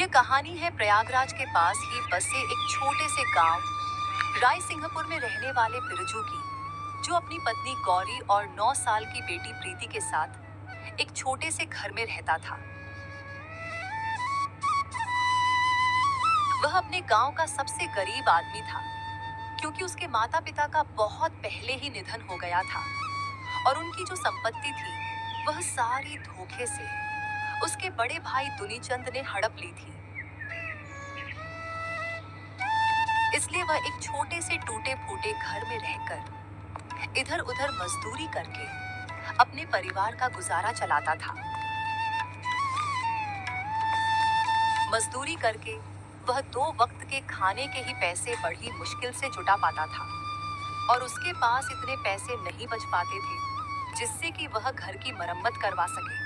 ये कहानी है प्रयागराज के पास ही बसे एक छोटे से गांव रायसिंहपुर में रहने वाले बिरजू की, जो अपनी पत्नी गौरी और 9 साल की बेटी प्रीति के साथ एक छोटे से घर में रहता था। वह अपने गांव का सबसे गरीब आदमी था, क्योंकि उसके माता पिता का बहुत पहले ही निधन हो गया था और उनकी जो संपत्ति थी वह सारी धोखे से उसके बड़े भाई दुनीचंद ने हड़प ली थी। इसलिए वह एक छोटे से टूटे फूटे घर में रहकर इधर उधर मजदूरी करके अपने परिवार का गुजारा चलाता था। मजदूरी करके वह 2 वक्त के खाने के ही पैसे बड़ी मुश्किल से जुटा पाता था और उसके पास इतने पैसे नहीं बच पाते थे जिससे कि वह घर की मरम्मत करवा सके।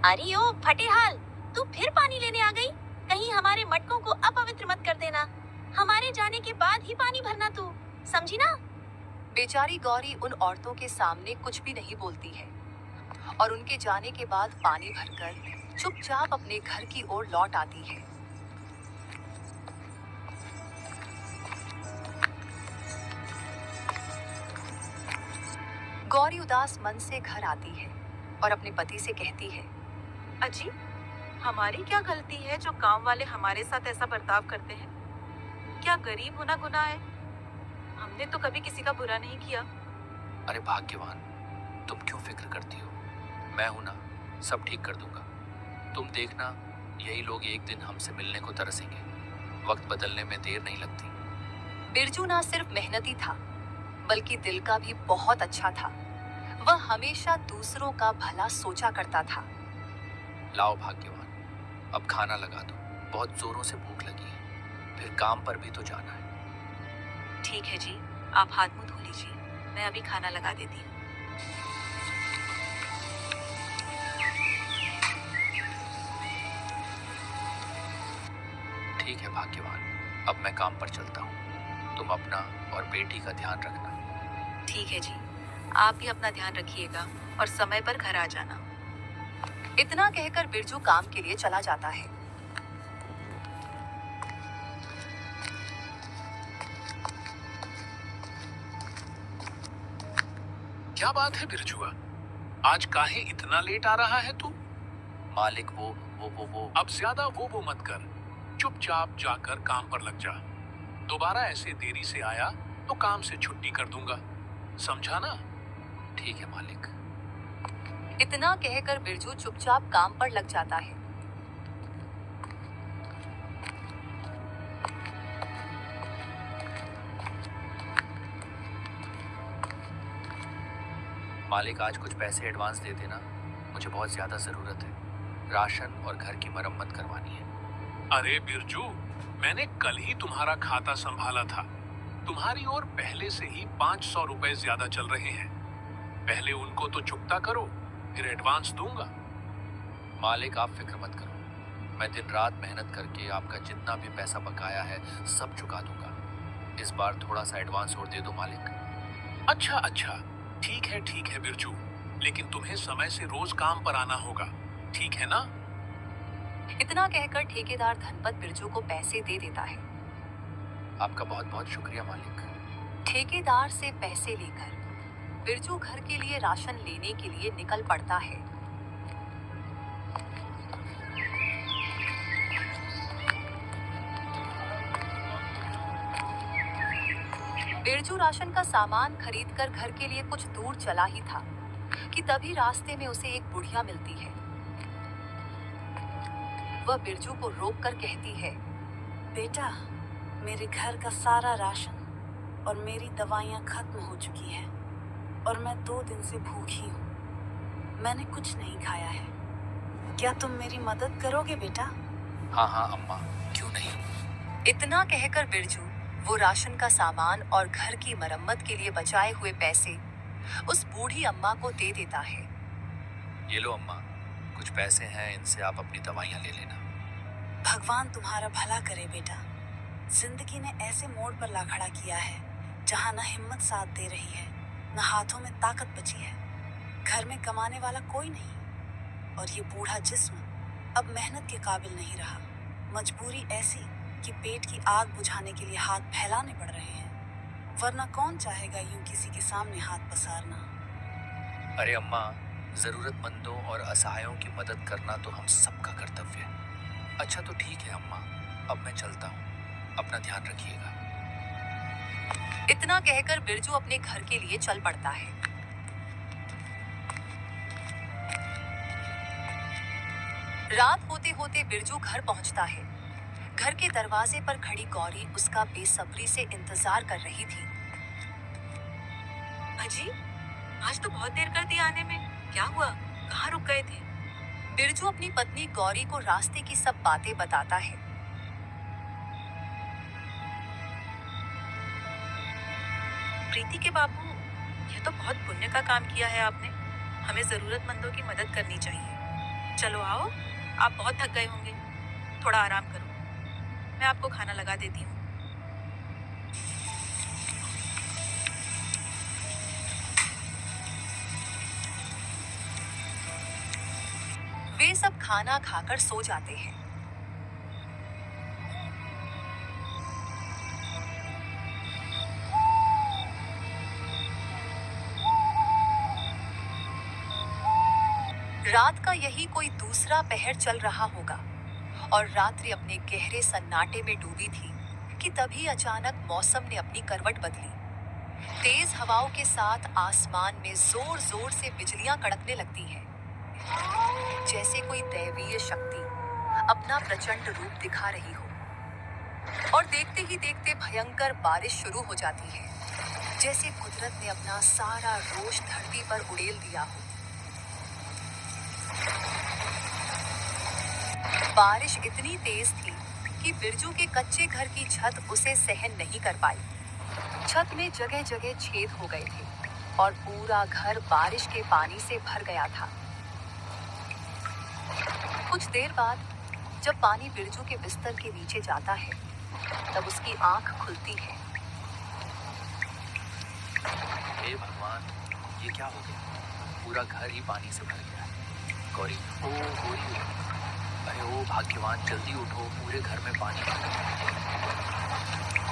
अरे ओ फटेहाल, तू फिर पानी लेने आ गई? कहीं हमारे मटकों को अपवित्र मत कर देना। हमारे जाने के बाद ही पानी भरना, तू समझी ना? बेचारी गौरी उन औरतों के सामने कुछ भी नहीं बोलती है और उनके जाने के बाद पानी भरकर चुपचाप अपने घर की ओर लौट आती है। गौरी उदास मन से घर आती है और अपने पति से कहती है, अजी, हमारी क्या गलती है जो गांव वाले हमारे साथ ऐसा बर्ताव करते हैं? क्या गरीब होना गुनाह है? हमने तो कभी किसी का बुरा नहीं किया। अरे भाग्यवान, तुम क्यों फिक्र करती हो? मैं हूं ना, सब ठीक कर दूंगा। तुम देखना, यही लोग एक दिन हमसे मिलने को तरसेंगे। वक्त बदलने में देर नहीं लगती। बिरजू ना सिर्फ मेहनती था बल्कि दिल का भी बहुत अच्छा था। वह हमेशा दूसरों का भला सोचा करता था। लाओ भाग्यवान, अब खाना लगा दो, बहुत जोरों से भूख लगी है। फिर काम पर भी तो जाना है। ठीक है जी, आप हाथ मुंह धो लीजिए, मैं अभी खाना लगा देती हूँ। ठीक है भाग्यवान, अब मैं काम पर चलता हूँ। तुम अपना और बेटी का ध्यान रखना। ठीक है जी, आप भी अपना ध्यान रखिएगा और समय पर घर आ जाना। इतना कहकर बिरजू काम के लिए चला जाता है। क्या बात है बिरजुआ, आज काहे इतना लेट आ रहा है तू? मालिक वो अब ज्यादा वो मत कर, चुपचाप जाकर काम पर लग जा। दोबारा ऐसे देरी से आया तो काम से छुट्टी कर दूंगा, समझा ना? ठीक है मालिक। इतना कहकर बिरजू चुपचाप काम पर लग जाता है। मालिक, आज कुछ पैसे एडवांस दे देना, मुझे बहुत ज्यादा जरूरत है। राशन और घर की मरम्मत करवानी है। अरे बिरजू, मैंने कल ही तुम्हारा खाता संभाला था। तुम्हारी ओर पहले से ही 500 रुपए ज्यादा चल रहे हैं। पहले उनको तो चुकता करो, फिर एडवांस दूंगा। मालिक, आप फिक्र मत करो, मैं दिन रात मेहनत करके आपका जितना भी पैसा बकाया है सब चुका दूंगा। इस बार थोड़ा सा एडवांस और दे दो मालिक। अच्छा, ठीक है बिरजू, लेकिन तुम्हें समय से रोज काम पर आना होगा, ठीक है ना? इतना कहकर ठेकेदार धनपत बिरजू को पैसे दे देता है। आपका बहुत बहुत शुक्रिया मालिक। ठेकेदार से पैसे लेकर बिरजू घर के लिए राशन लेने के लिए निकल पड़ता है। बिरजू राशन का सामान खरीदकर घर के लिए कुछ दूर चला ही था कि तभी रास्ते में उसे एक बुढ़िया मिलती है। वह बिरजू को रोककर कहती है, बेटा, मेरे घर का सारा राशन और मेरी दवाइयाँ खत्म हो चुकी हैं और मैं 2 दिन से भूखी हूँ। मैंने कुछ नहीं खाया है। क्या तुम मेरी मदद करोगे बेटा? हाँ अम्मा, क्यों नहीं। इतना कहकर बिरजू वो राशन का सामान और घर की मरम्मत के लिए बचाए हुए पैसे उस बूढ़ी अम्मा को दे देता है। ये लो अम्मा, कुछ पैसे हैं, इनसे आप अपनी दवाइयाँ ले लेना। भगवान तुम्हारा भला करे बेटा। जिंदगी ने ऐसे मोड़ पर ला खड़ा किया है जहां न हिम्मत साथ दे रही है, न हाथों में ताकत बची है। घर में कमाने वाला कोई नहीं और ये बूढ़ा जिस्म अब मेहनत के काबिल नहीं रहा। मजबूरी ऐसी कि पेट की आग बुझाने के लिए हाथ फैलाने पड़ रहे हैं, वरना कौन चाहेगा यूं किसी के सामने हाथ पसारना। अरे अम्मा, जरूरतमंदों और असहायों की मदद करना तो हम सबका कर्तव्य है। अच्छा तो ठीक है अम्मा, अब मैं चलता हूँ, अपना ध्यान रखिएगा। इतना कहकर बिरजू अपने घर के लिए चल पड़ता है। रात होते होते बिरजू घर पहुंचता है। घर के दरवाजे पर खड़ी गौरी उसका बेसब्री से इंतजार कर रही थी। अजी, आज तो बहुत देर कर दी आने में। क्या हुआ? कहाँ रुक गए थे? बिरजू अपनी पत्नी गौरी को रास्ते की सब बातें बताता है। प्रीति के बाबू, यह तो बहुत पुण्य का काम किया है आपने। हमें जरूरतमंदों की मदद करनी चाहिए। चलो आओ, आप बहुत थक गए होंगे, थोड़ा आराम करो। मैं आपको खाना लगा देती हूँ। वे सब खाना खाकर सो जाते हैं। रात का यही कोई दूसरा पहर चल रहा होगा और रात्रि अपने गहरे सन्नाटे में डूबी थी कि तभी अचानक मौसम ने अपनी करवट बदली। तेज हवाओं के साथ आसमान में जोर जोर से बिजलियां कड़कने लगती हैं, जैसे कोई दैवीय शक्ति अपना प्रचंड रूप दिखा रही हो। और देखते ही देखते भयंकर बारिश शुरू हो जाती है, जैसे कुदरत ने अपना सारा रोष धरती पर उड़ेल दिया हो। बारिश इतनी तेज थी कि बिरजू के कच्चे घर की छत उसे सहन नहीं कर पाई। छत में जगह जगह छेद हो गए थे और पूरा घर बारिश के पानी से भर गया था। कुछ देर बाद जब पानी बिरजू के बिस्तर के नीचे जाता है, तब उसकी आंख खुलती है। हे भगवान, ये क्या हो गया? पूरा घर ही पानी से भर गया है। गौरी, ओ गौरी, अरे ओ भाग्यवान, जल्दी उठो, पूरे घर में पानी भर गया।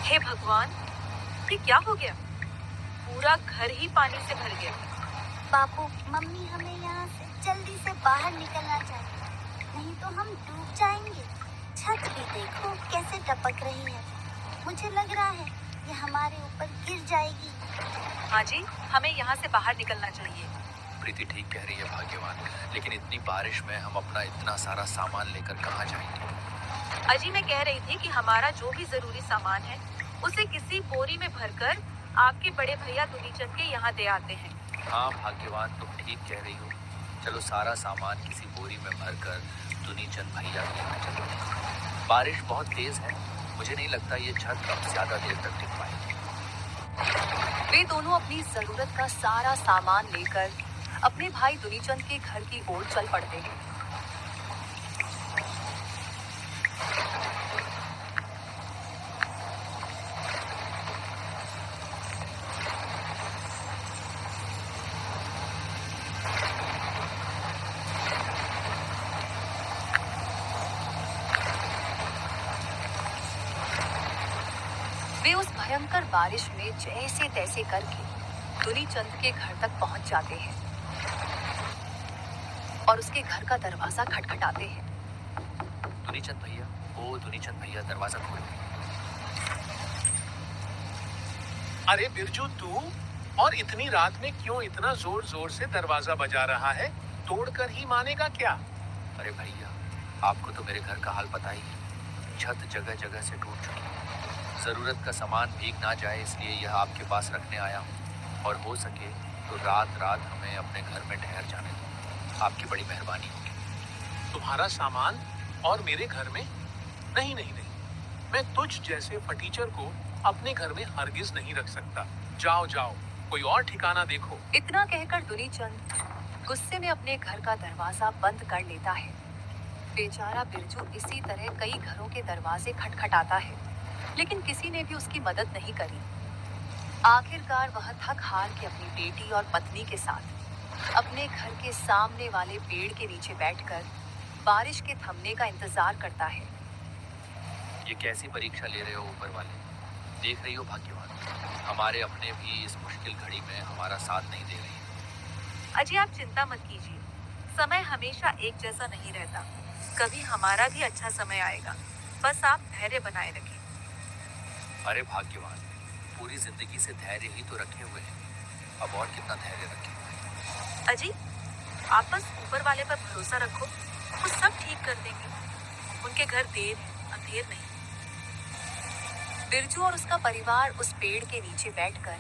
हे भगवान, ये क्या हो गया? पूरा घर ही पानी से भर गया। बापू, मम्मी हमें यहाँ से जल्दी से बाहर निकलना चाहिए, नहीं तो हम डूब जाएंगे। छत भी देखो कैसे टपक रही है। मुझे लग रहा है ये हमारे ऊपर गिर जाएगी। हाँ जी, हमें यहाँ से बाहर निकलना चाहिए। प्रीति ठीक कह रही है भाग्यवान, लेकिन इतनी बारिश में हम अपना इतना सारा सामान लेकर कहाँ जाएंगे? अजी, मैं कह रही थी कि हमारा जो भी जरूरी सामान है उसे किसी बोरी में भरकर आपके बड़े भैया दुनीचंद के यहाँ दे आते हैं। हाँ भाग्यवान, तुम ठीक कह रही हो। चलो सारा सामान किसी बोरी में भरकर दुनीचंद भैया के यहाँ चलो। बारिश बहुत तेज है, मुझे नहीं लगता ये छत अब ज्यादा देर तक टिक पाएगी। वे दोनों अपनी जरूरत का सारा सामान लेकर अपने भाई दुनीचंद के घर की ओर चल पड़ते हैं। वे उस भयंकर बारिश में जैसे तैसे करके दुनीचंद के घर तक पहुंच जाते हैं और उसके घर का दरवाजा खटखटाते हैं। दुनीचंद भैया, ओ दुनीचंद भैया, दरवाजा खोलो। अरे बिरजू, तू और इतनी रात में क्यों इतना जोर जोर से दरवाजा बजा रहा है? तोड़कर ही मानेगा क्या? अरे भैया, आपको तो मेरे घर का हाल पता ही है। छत जगह जगह से टूट चुकी है। जरूरत का सामान भीग ना जाए इसलिए यह आपके पास रखने आया हूँ, और हो सके तो रात रात हमें अपने घर में ठहर जाने दो। आपकी बड़ी मेहरबानी होगी। तुम्हारा सामान और मेरे घर में? नहीं नहीं नहीं, मैं तुझ जैसे फटीचर को अपने घर में हरगिज नहीं रख सकता। जाओ जाओ, कोई और ठिकाना देखो। इतना कहकर दुनीचंद गुस्से में अपने घर का दरवाजा बंद कर लेता है। बेचारा बिरजू इसी तरह कई घरों के दरवाजे खटखटाता है, लेकिन किसी ने भी उसकी मदद नहीं करी। आखिरकार वह थक हार के अपनी बेटी और पत्नी के साथ अपने घर के सामने वाले पेड़ के नीचे बैठकर बारिश के थमने का इंतजार करता है। ये कैसी परीक्षा ले रहे हो ऊपर वाले? देख रही हो भाग्यवान, हमारे अपने भी इस मुश्किल घड़ी में हमारा साथ नहीं दे रहे हैं। अजी आप चिंता मत कीजिए, समय हमेशा एक जैसा नहीं रहता, कभी हमारा भी अच्छा समय आएगा, बस आप धैर्य बनाए रखें। अरे भाग्यवान, पूरी जिंदगी से धैर्य ही तो रखे हुए हैं, अब और कितना धैर्य रखें? अजी आप बस ऊपर वाले पर भरोसा रखो, वो सब ठीक कर देंगे। उनके घर देर है, अंधेर नहीं। बिरजू और उसका परिवार उस पेड़ के नीचे बैठकर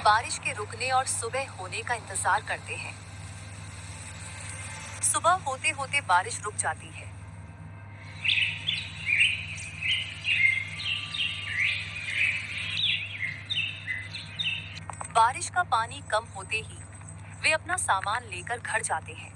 बारिश के रुकने और सुबह होने का इंतजार करते हैं। सुबह होते होते बारिश रुक जाती है। बारिश का पानी कम होते ही वे अपना सामान लेकर घर जाते हैं।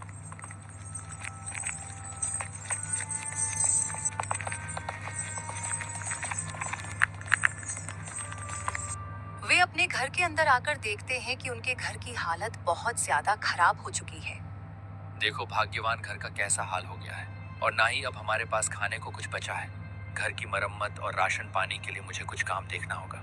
वे अपने घर के अंदर आकर देखते हैं कि उनके घर की हालत बहुत ज्यादा खराब हो चुकी है। देखो भाग्यवान, घर का कैसा हाल हो गया है, और ना ही अब हमारे पास खाने को कुछ बचा है। घर की मरम्मत और राशन पानी के लिए मुझे कुछ काम देखना होगा।